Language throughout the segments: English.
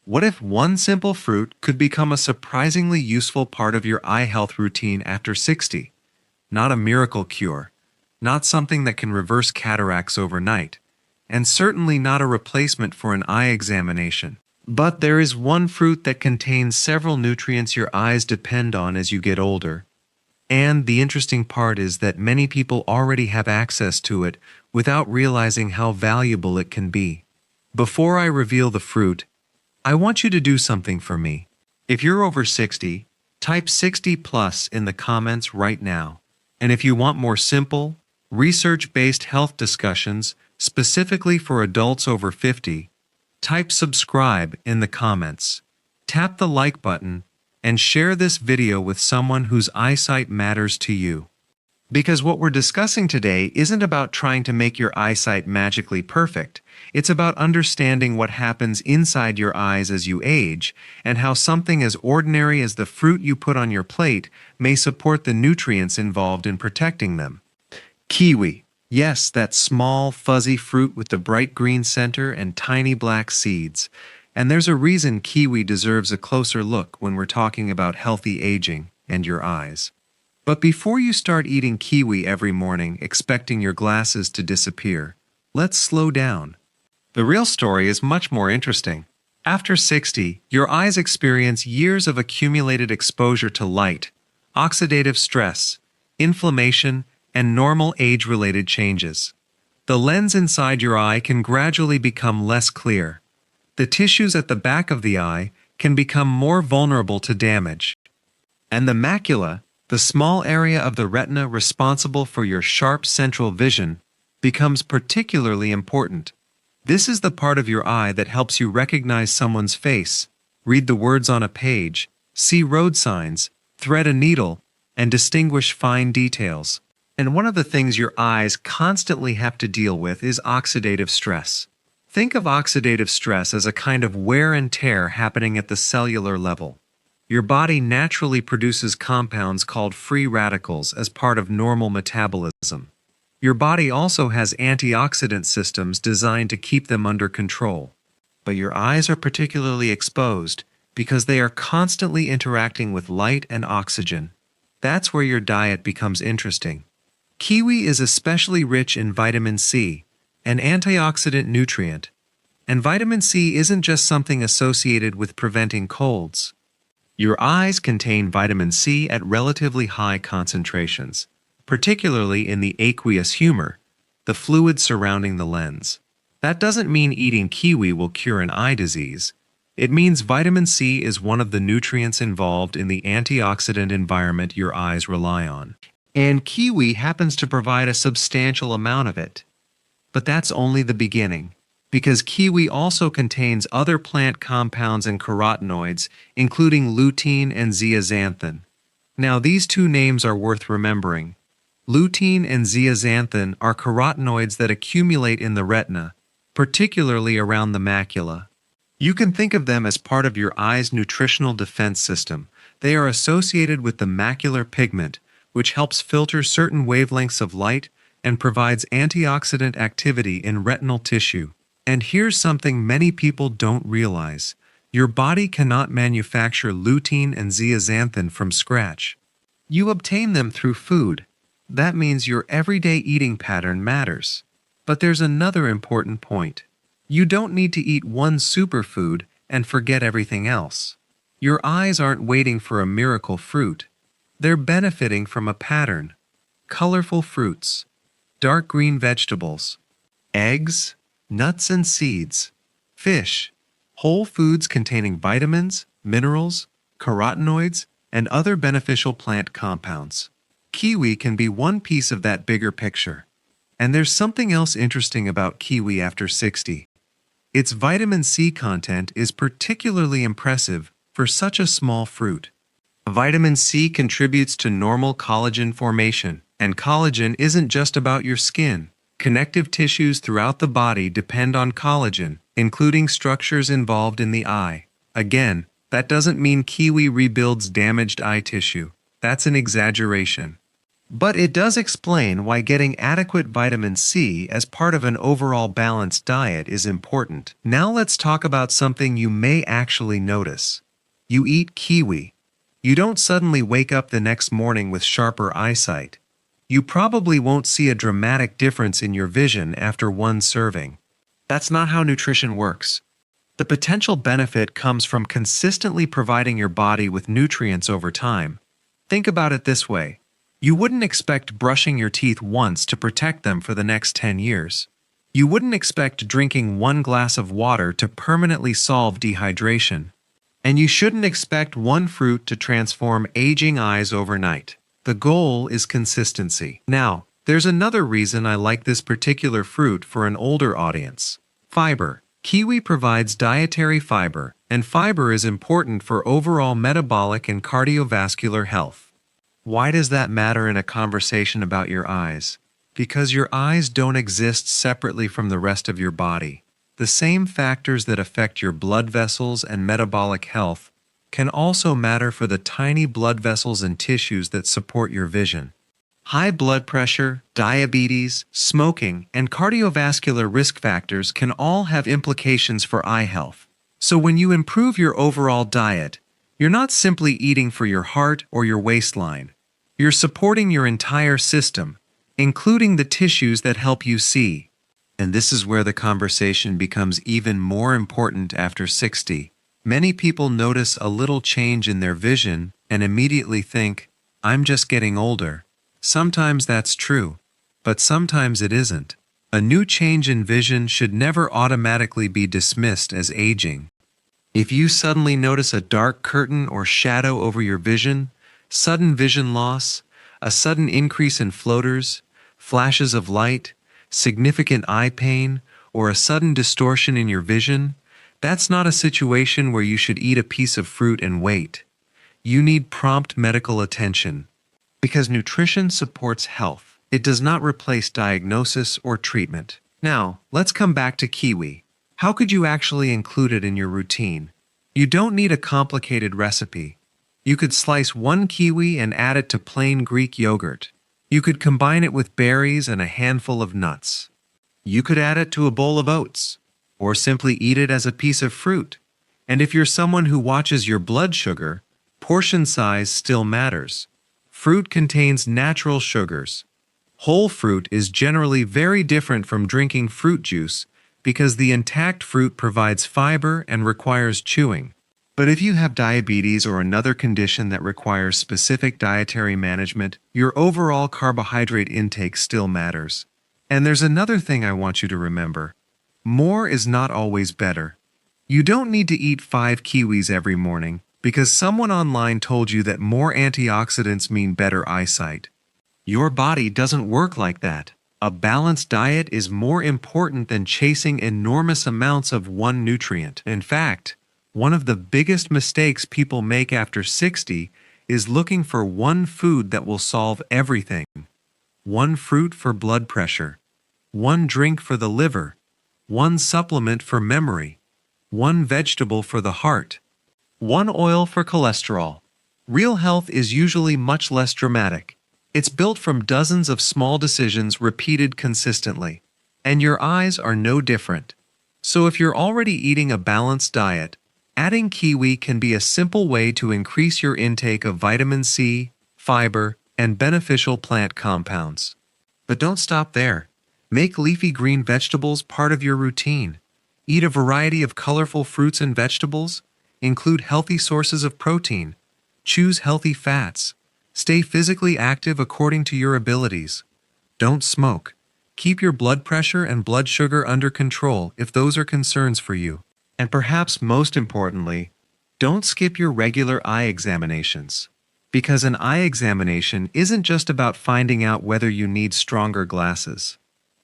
What if one simple fruit could become a surprisingly useful part of your eye health routine after 60? Not a miracle cure, not something that can reverse cataracts overnight, and certainly not a replacement for an eye examination. But there is one fruit that contains several nutrients your eyes depend on as you get older. And the interesting part is that many people already have access to it without realizing how valuable it can be. Before I reveal the fruit, I want you to do something for me. If you're over 60, type 60 plus in the comments right now. And if you want more simple, research-based health discussions specifically for adults over 50, type subscribe in the comments. Tap the like button and share this video with someone whose eyesight matters to you. Because what we're discussing today isn't about trying to make your eyesight magically perfect. It's about understanding what happens inside your eyes as you age, and how something as ordinary as the fruit you put on your plate may support the nutrients involved in protecting them. Kiwi. Yes, that small, fuzzy fruit with the bright green center and tiny black seeds. And there's a reason kiwi deserves a closer look when we're talking about healthy aging and your eyes. But before you start eating kiwi every morning expecting your glasses to disappear, let's slow down. The real story is much more interesting. After 60, your eyes experience years of accumulated exposure to light, oxidative stress, inflammation, and normal age-related changes. The lens inside your eye can gradually become less clear. The tissues at the back of the eye can become more vulnerable to damage. And the macula, the small area of the retina responsible for your sharp central vision, becomes particularly important. This is the part of your eye that helps you recognize someone's face, read the words on a page, see road signs, thread a needle, and distinguish fine details. And one of the things your eyes constantly have to deal with is oxidative stress. Think of oxidative stress as a kind of wear and tear happening at the cellular level. Your body naturally produces compounds called free radicals as part of normal metabolism. Your body also has antioxidant systems designed to keep them under control. But your eyes are particularly exposed because they are constantly interacting with light and oxygen. That's where your diet becomes interesting. Kiwi is especially rich in vitamin C, an antioxidant nutrient. And vitamin C isn't just something associated with preventing colds. Your eyes contain vitamin C at relatively high concentrations, particularly in the aqueous humor, the fluid surrounding the lens. That doesn't mean eating kiwi will cure an eye disease. It means vitamin C is one of the nutrients involved in the antioxidant environment your eyes rely on. And kiwi happens to provide a substantial amount of it. But that's only the beginning, because kiwi also contains other plant compounds and carotenoids, including lutein and zeaxanthin. Now, these two names are worth remembering. Lutein and zeaxanthin are carotenoids that accumulate in the retina, particularly around the macula. You can think of them as part of your eye's nutritional defense system. They are associated with the macular pigment, which helps filter certain wavelengths of light and provides antioxidant activity in retinal tissue. And here's something many people don't realize. Your body cannot manufacture lutein and zeaxanthin from scratch. You obtain them through food. That means your everyday eating pattern matters. But there's another important point. You don't need to eat one superfood and forget everything else. Your eyes aren't waiting for a miracle fruit. They're benefiting from a pattern. Colorful fruits, dark green vegetables, eggs, nuts and seeds, fish, whole foods containing vitamins, minerals, carotenoids, and other beneficial plant compounds. Kiwi can be one piece of that bigger picture. And there's something else interesting about kiwi after 60. Its vitamin C content is particularly impressive for such a small fruit. Vitamin C contributes to normal collagen formation, and collagen isn't just about your skin. Connective tissues throughout the body depend on collagen, including structures involved in the eye. Again, that doesn't mean kiwi rebuilds damaged eye tissue. That's an exaggeration. But it does explain why getting adequate vitamin C as part of an overall balanced diet is important. Now let's talk about something you may actually notice. You eat kiwi. You don't suddenly wake up the next morning with sharper eyesight. You probably won't see a dramatic difference in your vision after one serving. That's not how nutrition works. The potential benefit comes from consistently providing your body with nutrients over time. Think about it this way. You wouldn't expect brushing your teeth once to protect them for the next 10 years. You wouldn't expect drinking one glass of water to permanently solve dehydration. And you shouldn't expect one fruit to transform aging eyes overnight. The goal is consistency. Now, there's another reason I like this particular fruit for an older audience. Fiber. Kiwi provides dietary fiber, and fiber is important for overall metabolic and cardiovascular health. Why does that matter in a conversation about your eyes? Because your eyes don't exist separately from the rest of your body. The same factors that affect your blood vessels and metabolic health can also matter for the tiny blood vessels and tissues that support your vision. High blood pressure, diabetes, smoking, and cardiovascular risk factors can all have implications for eye health. So when you improve your overall diet, you're not simply eating for your heart or your waistline. You're supporting your entire system, including the tissues that help you see. And this is where the conversation becomes even more important after 60. Many people notice a little change in their vision and immediately think, I'm just getting older. Sometimes that's true, but sometimes it isn't. A new change in vision should never automatically be dismissed as aging. If you suddenly notice a dark curtain or shadow over your vision, sudden vision loss, a sudden increase in floaters, flashes of light, significant eye pain, or a sudden distortion in your vision, that's not a situation where you should eat a piece of fruit and wait. You need prompt medical attention. Because nutrition supports health, it does not replace diagnosis or treatment. Now, let's come back to kiwi. How could you actually include it in your routine? You don't need a complicated recipe. You could slice one kiwi and add it to plain Greek yogurt. You could combine it with berries and a handful of nuts. You could add it to a bowl of oats, or simply eat it as a piece of fruit. And if you're someone who watches your blood sugar, portion size still matters. Fruit contains natural sugars. Whole fruit is generally very different from drinking fruit juice because the intact fruit provides fiber and requires chewing. But if you have diabetes or another condition that requires specific dietary management, your overall carbohydrate intake still matters. And there's another thing I want you to remember. More is not always better. You don't need to eat 5 kiwis every morning because someone online told you that more antioxidants mean better eyesight. Your body doesn't work like that. A balanced diet is more important than chasing enormous amounts of one nutrient. In fact, one of the biggest mistakes people make after 60 is looking for one food that will solve everything. One fruit for blood pressure, one drink for the liver, one supplement for memory, one vegetable for the heart, one oil for cholesterol. Real health is usually much less dramatic. It's built from dozens of small decisions repeated consistently. And your eyes are no different. So if you're already eating a balanced diet, adding kiwi can be a simple way to increase your intake of vitamin C, fiber, and beneficial plant compounds. But don't stop there. Make leafy green vegetables part of your routine. Eat a variety of colorful fruits and vegetables. Include healthy sources of protein. Choose healthy fats. Stay physically active according to your abilities. Don't smoke. Keep your blood pressure and blood sugar under control if those are concerns for you. And perhaps most importantly, don't skip your regular eye examinations. Because an eye examination isn't just about finding out whether you need stronger glasses.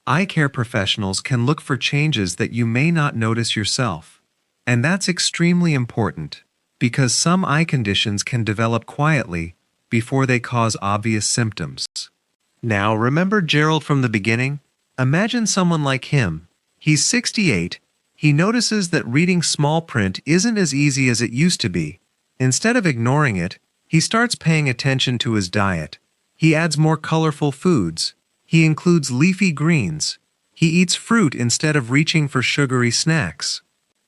Eye care professionals can look for changes that you may not notice yourself. And that's extremely important, because some eye conditions can develop quietly before they cause obvious symptoms. Now, remember Gerald from the beginning? Imagine someone like him. He's 68. He notices that reading small print isn't as easy as it used to be. Instead of ignoring it, he starts paying attention to his diet. He adds more colorful foods. He includes leafy greens. He eats fruit instead of reaching for sugary snacks.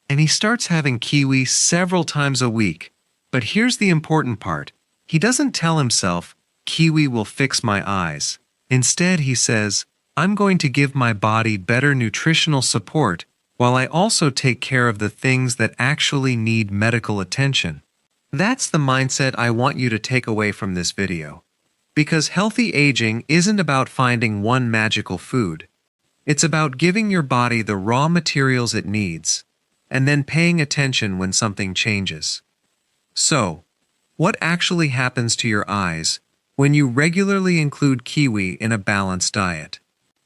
And he starts having kiwi several times a week. But here's the important part. He doesn't tell himself, kiwi will fix my eyes. Instead, he says, I'm going to give my body better nutritional support while I also take care of the things that actually need medical attention. That's the mindset I want you to take away from this video. Because healthy aging isn't about finding one magical food. It's about giving your body the raw materials it needs, and then paying attention when something changes. So, what actually happens to your eyes when you regularly include kiwi in a balanced diet?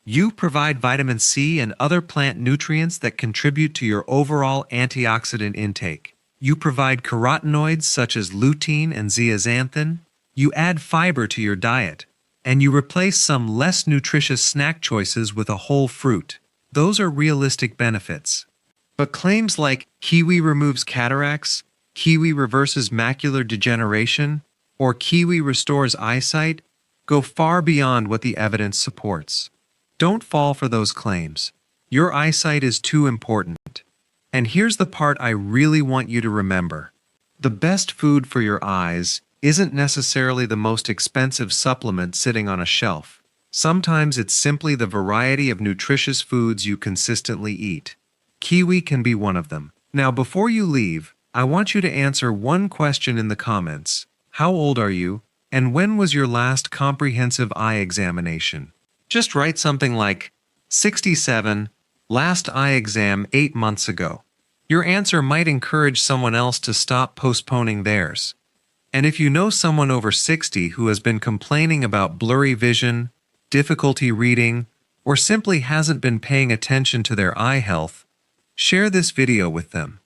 You provide vitamin C and other plant nutrients that contribute to your overall antioxidant intake. You provide carotenoids such as lutein and zeaxanthin. You add fiber to your diet, and you replace some less nutritious snack choices with a whole fruit. Those are realistic benefits. But claims like kiwi removes cataracts, kiwi reverses macular degeneration, or kiwi restores eyesight go far beyond what the evidence supports. Don't fall for those claims. Your eyesight is too important. And here's the part I really want you to remember. The best food for your eyes isn't necessarily the most expensive supplement sitting on a shelf. Sometimes it's simply the variety of nutritious foods you consistently eat. Kiwi can be one of them. Now, before you leave, I want you to answer one question in the comments. How old are you, and when was your last comprehensive eye examination? Just write something like, 67, last eye exam 8 months ago. Your answer might encourage someone else to stop postponing theirs. And if you know someone over 60 who has been complaining about blurry vision, difficulty reading, or simply hasn't been paying attention to their eye health, share this video with them.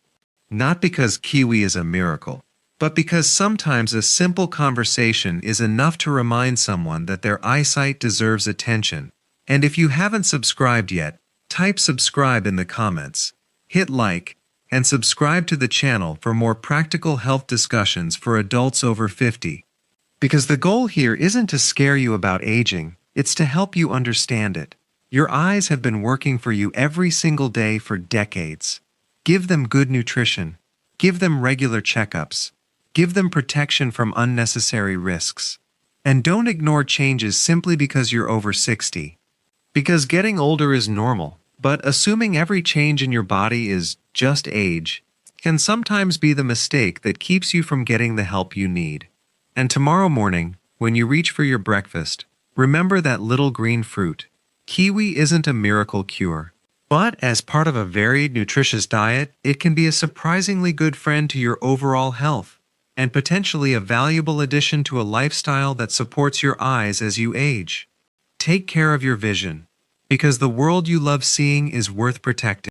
Not because kiwi is a miracle, but because sometimes a simple conversation is enough to remind someone that their eyesight deserves attention. And if you haven't subscribed yet, type subscribe in the comments, hit like, and subscribe to the channel for more practical health discussions for adults over 50. Because the goal here isn't to scare you about aging, it's to help you understand it. Your eyes have been working for you every single day for decades. Give them good nutrition. Give them regular checkups. Give them protection from unnecessary risks. And don't ignore changes simply because you're over 60. Because getting older is normal, but assuming every change in your body is just age can sometimes be the mistake that keeps you from getting the help you need. And tomorrow morning, when you reach for your breakfast, remember that little green fruit. Kiwi isn't a miracle cure, but as part of a varied, nutritious diet, it can be a surprisingly good friend to your overall health, and potentially a valuable addition to a lifestyle that supports your eyes as you age. Take care of your vision, because the world you love seeing is worth protecting.